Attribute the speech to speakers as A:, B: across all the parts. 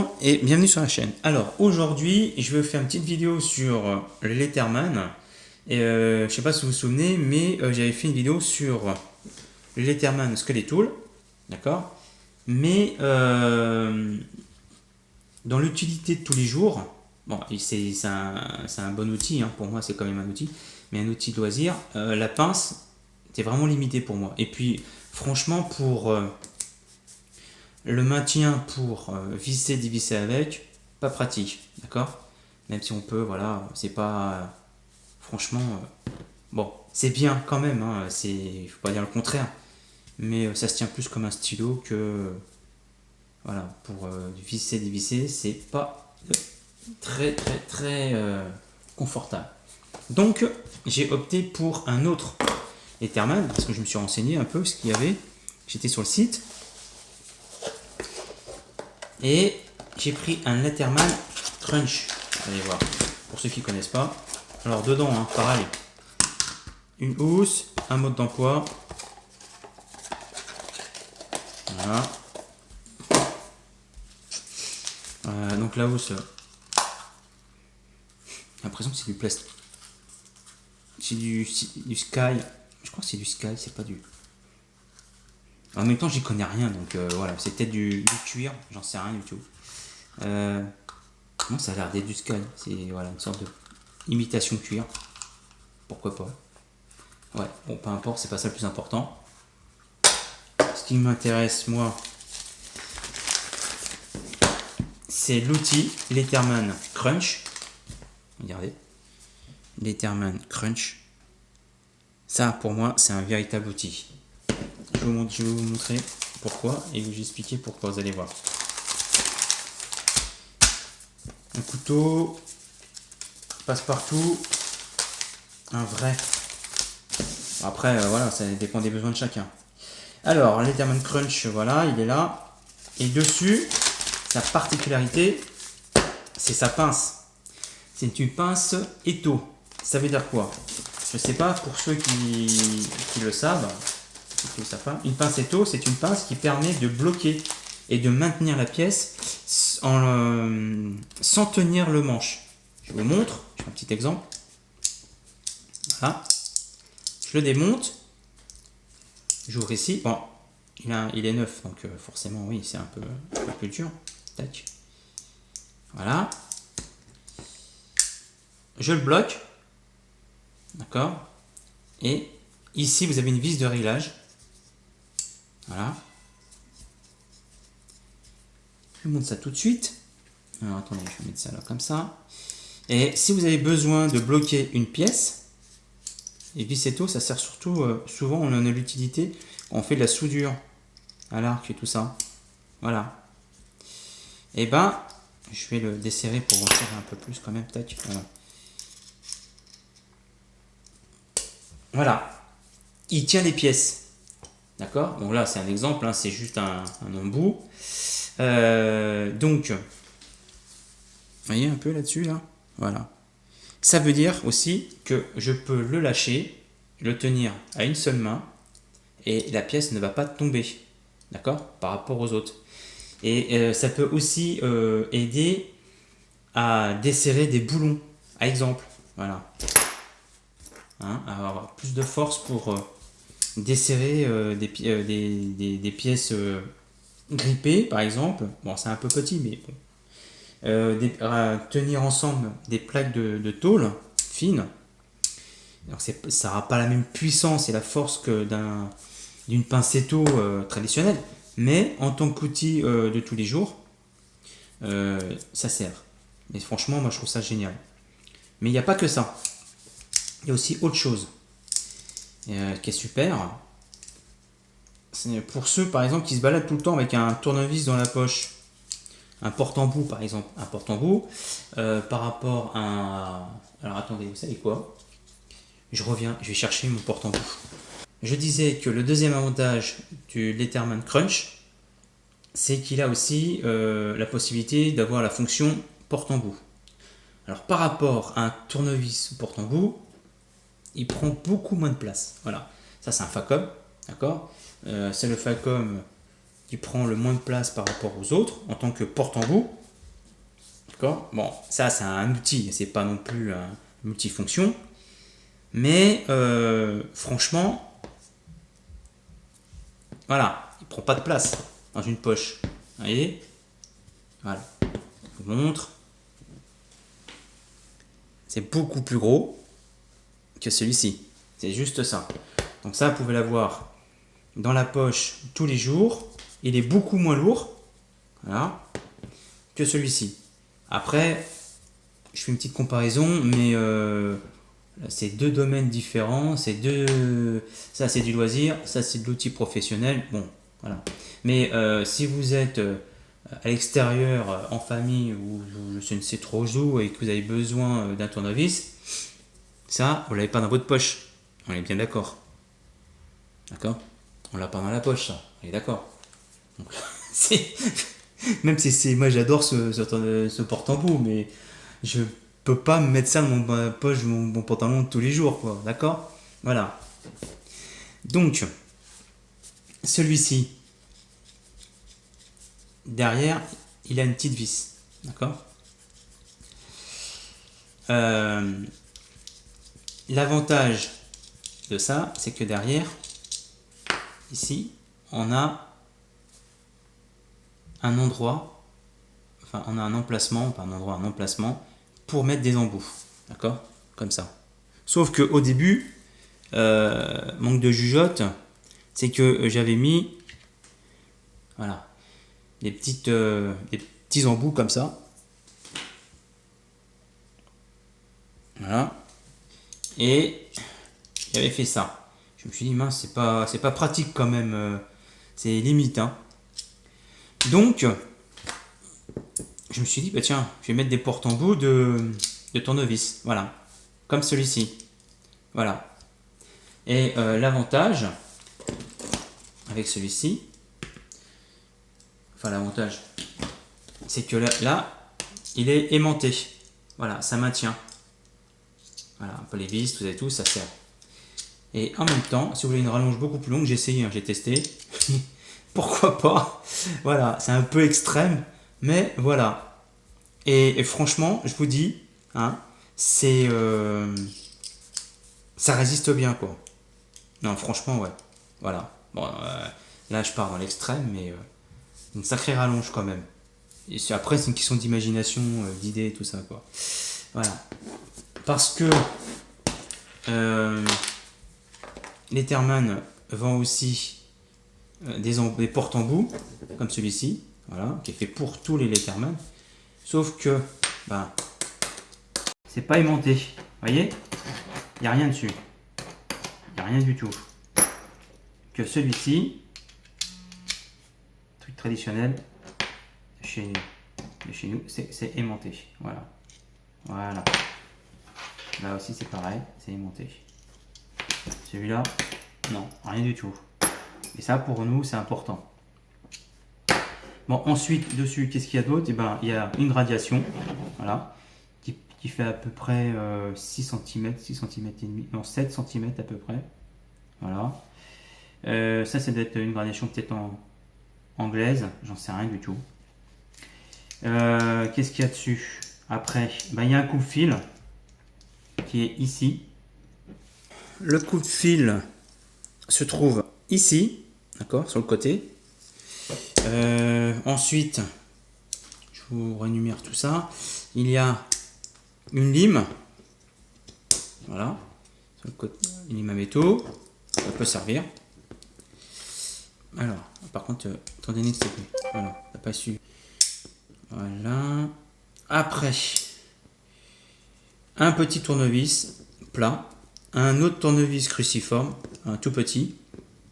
A: Bonjour et bienvenue sur la chaîne. Alors aujourd'hui je vais vous faire une petite vidéo sur le Letterman. Et je ne sais pas si vous vous souvenez, mais j'avais fait une vidéo sur le Letterman Skeletal, d'accord. Mais dans l'utilité de tous les jours, bon, c'est un bon outil, hein, pour moi c'est quand même un outil, mais un outil de loisir, la pince était vraiment limitée pour moi. Et puis franchement pour le maintien, pour visser, dévisser avec, pas pratique, d'accord. Même si on peut, voilà, c'est pas, franchement, bon, c'est bien quand même, hein, faut pas dire le contraire, mais ça se tient plus comme un stylo que, voilà, pour visser, dévisser, c'est pas très confortable. Donc j'ai opté pour un autre Letterman parce que je me suis renseigné un peu ce qu'il y avait. J'étais sur le site et j'ai pris un Letterman Crunch. Allez voir, pour ceux qui ne connaissent pas. Alors dedans, hein, pareil, une housse, un mode d'emploi. Voilà. Donc la housse, j'ai l'impression que c'est du plastique. C'est du Sky. Je crois que c'est du Sky, c'est pas du... En même temps, j'y connais rien, donc voilà, c'est peut-être du cuir, j'en sais rien du tout. Non, ça a l'air d'être du Sky, c'est voilà, une sorte de imitation cuir. Pourquoi pas. Ouais, bon, peu importe, c'est pas ça le plus important. Ce qui m'intéresse, moi, c'est l'outil Letterman Crunch. Regardez, Letterman Crunch. Ça, pour moi, c'est un véritable outil. Je vais vous montrer pourquoi et vous expliquer pourquoi, vous allez voir. Un couteau, passe-partout, un vrai. Après, voilà, ça dépend des besoins de chacun. Alors, Letterman Crunch, voilà, il est là. Et dessus, sa particularité, c'est sa pince. C'est une pince étau. Ça veut dire quoi? Je ne sais pas, pour ceux qui le savent, une pince étau, c'est une pince qui permet de bloquer et de maintenir la pièce sans tenir le manche. Je vous montre, je fais un petit exemple. Voilà. Je le démonte. J'ouvre ici. Bon, il est neuf, donc forcément, oui, c'est un peu dur. Tac. Voilà. Je le bloque. D'accord. Et ici, vous avez une vis de réglage. Voilà. Je vous montre ça tout de suite. Alors attendez, je vais mettre ça là comme ça. Et si vous avez besoin de bloquer une pièce, et vis étau, ça sert surtout, souvent on en a l'utilité quand on fait de la soudure à l'arc et tout ça. Voilà. Et ben, je vais le desserrer pour en serrer un peu plus quand même. Tac. Voilà. Voilà. Il tient les pièces. D'accord. Donc là, c'est un exemple, hein, c'est juste un embout. Donc, vous voyez un peu là-dessus, là. Voilà. Ça veut dire aussi que je peux le lâcher, le tenir à une seule main, et la pièce ne va pas tomber, d'accord, par rapport aux autres. Et ça peut aussi aider à desserrer des boulons, à exemple, voilà. Hein, à avoir plus de force pour desserrer des pièces grippées, par exemple. Bon, c'est un peu petit, mais bon. Tenir ensemble des plaques de tôle fines. Alors ça n'aura pas la même puissance et la force que d'une pince étau traditionnelle, mais en tant qu'outil de tous les jours, ça sert. Et franchement, moi je trouve ça génial. Mais il n'y a pas que ça. Il y a aussi autre chose qui est super. C'est pour ceux par exemple qui se baladent tout le temps avec un tournevis dans la poche. Un porte-embout par exemple, un porte-embout par rapport à... Alors attendez, vous savez quoi? Je reviens, je vais chercher mon porte-embout. Je disais que le deuxième avantage du Letterman Crunch, c'est qu'il a aussi la possibilité d'avoir la fonction porte-embout. Alors par rapport à un tournevis porte-embout, il prend beaucoup moins de place. Voilà, ça c'est un Facom, d'accord. C'est le Facom qui prend le moins de place par rapport aux autres en tant que porte-embout. D'accord? Bon, ça c'est un outil, c'est pas non plus un multifonction. Mais franchement, voilà, il prend pas de place dans une poche. Vous voyez? Voilà, je vous montre. C'est beaucoup plus gros que celui-ci. C'est juste ça. Donc ça, vous pouvez l'avoir dans la poche tous les jours. Il est beaucoup moins lourd, voilà, que celui-ci. Après, je fais une petite comparaison, mais c'est deux domaines différents. Ça c'est du loisir, ça c'est de l'outil professionnel. Bon, voilà. Mais si vous êtes à l'extérieur, en famille, ou je ne sais trop où, et que vous avez besoin d'un tournevis, ça, vous l'avez pas dans votre poche. On est bien d'accord. D'accord? On l'a pas dans la poche, ça. On est d'accord. Donc, même si c'est, moi j'adore ce porte-embout, mais je peux pas me mettre ça dans ma poche de mon pantalon tous les jours, quoi. D'accord? Voilà. Donc, celui-ci, derrière, il a une petite vis. D'accord? L'avantage de ça, c'est que derrière, ici, on a un endroit, enfin, on a un emplacement, pas un endroit, un emplacement, pour mettre des embouts. D'accord? Comme ça. Sauf que au début, manque de jugeote, c'est que j'avais mis, voilà, des petits embouts comme ça. Voilà. Et j'avais fait ça. Je me suis dit, mince, c'est pas pratique quand même. C'est limite, hein. Donc, je me suis dit, bah tiens, je vais mettre des porte-embouts de tournevis. Voilà. Comme celui-ci. Voilà. Et l'avantage avec celui-ci, enfin l'avantage, c'est que là, il est aimanté. Voilà, ça maintient. Voilà, un peu les vis, tout ça et tout, ça sert. Et en même temps, si vous voulez une rallonge beaucoup plus longue, j'ai essayé, hein, j'ai testé. Pourquoi pas? Voilà, c'est un peu extrême, mais voilà. Et franchement, je vous dis, hein, c'est ça résiste bien, quoi. Non, franchement, ouais. Voilà. Bon, là, je pars dans l'extrême, mais une sacrée rallonge quand même. Et après, c'est une question d'imagination, d'idées, tout ça, quoi. Voilà. Parce que Letterman vend aussi des porte-embouts, comme celui-ci, voilà, qui est fait pour tous les Letterman. Sauf que, ben, c'est pas aimanté. Vous voyez? Il n'y a rien dessus. Il n'y a rien du tout. Que celui-ci, truc traditionnel de chez nous, c'est aimanté. Voilà. Voilà. Là aussi c'est pareil, c'est aimanté. Celui-là, non, rien du tout. Et ça pour nous c'est important. Bon, ensuite dessus, qu'est-ce qu'il y a d'autre? Et ben, il y a une radiation, voilà, qui fait à peu près 6 cm, 6 cm et demi, non 7 cm à peu près. Voilà. Ça, c'est d'être une gradation peut-être anglaise, j'en sais rien du tout. Qu'est-ce qu'il y a dessus? Après, ben, il y a un coupe-fil qui est ici. Le coupe-fil se trouve ici, d'accord, sur le côté. Ensuite, je vous rénumère tout ça. Il y a une lime, voilà, sur le côté, une lime à métaux, ça peut servir. Alors, par contre, étant donné que c'est, voilà, t'as pas su. Voilà. Après, un petit tournevis plat, un autre tournevis cruciforme, un tout petit,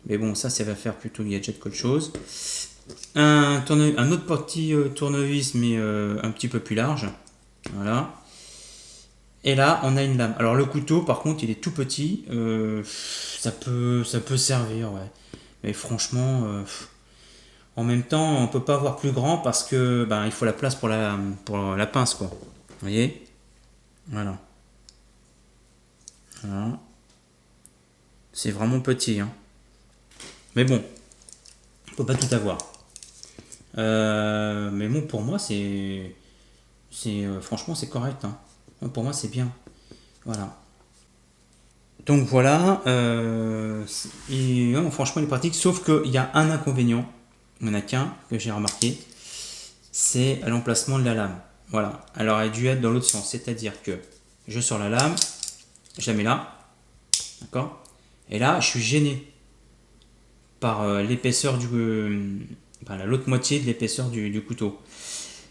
A: mais bon, ça va faire plutôt gadget qu'autre chose. Un autre petit tournevis, mais un petit peu plus large, voilà. Et là, on a une lame. Alors le couteau, par contre, il est tout petit, ça peut servir, ouais. Mais franchement, en même temps, on peut pas avoir plus grand parce que ben, il faut la place pour la pince, quoi. Vous voyez? Voilà. Voilà. C'est vraiment petit, hein. Mais bon, on peut pas tout avoir. Mais bon, pour moi, c'est Franchement, c'est correct, hein. Pour moi, c'est bien. Voilà. Donc voilà, franchement, il est pratique, sauf qu'il y a un inconvénient, il n'y en a qu'un que j'ai remarqué, c'est l'emplacement de la lame. Voilà, elle aurait dû être dans l'autre sens, c'est-à-dire que je sors la lame, je la mets là, d'accord. Et là, je suis gêné par l'épaisseur l'autre moitié de l'épaisseur du couteau.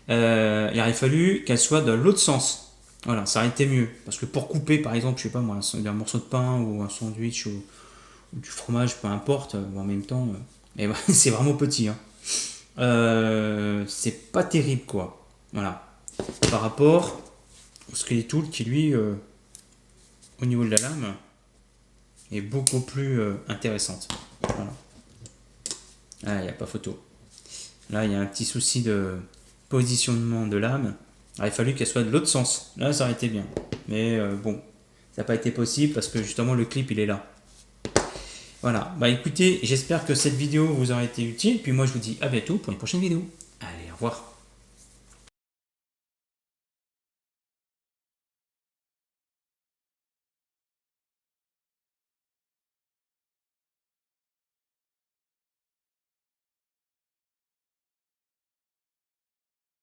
A: Il aurait fallu qu'elle soit dans l'autre sens. Voilà, ça aurait été mieux. Parce que pour couper, par exemple, je sais pas moi, un morceau de pain ou un sandwich ou du fromage, peu importe, en même temps, mais c'est vraiment petit, hein. C'est pas terrible, quoi. Voilà. Par rapport au Skeletal qui, lui, au niveau de la lame, est beaucoup plus intéressante. Voilà. Ah, il n'y a pas photo. Là, il y a un petit souci de positionnement de lame. Il aurait fallu qu'elle soit de l'autre sens. Là, ça aurait été bien. Mais bon, ça n'a pas été possible parce que justement, le clip, il est là. Voilà. Bah écoutez, j'espère que cette vidéo vous aura été utile. Puis moi, je vous dis à bientôt pour une prochaine vidéo. Allez, au revoir.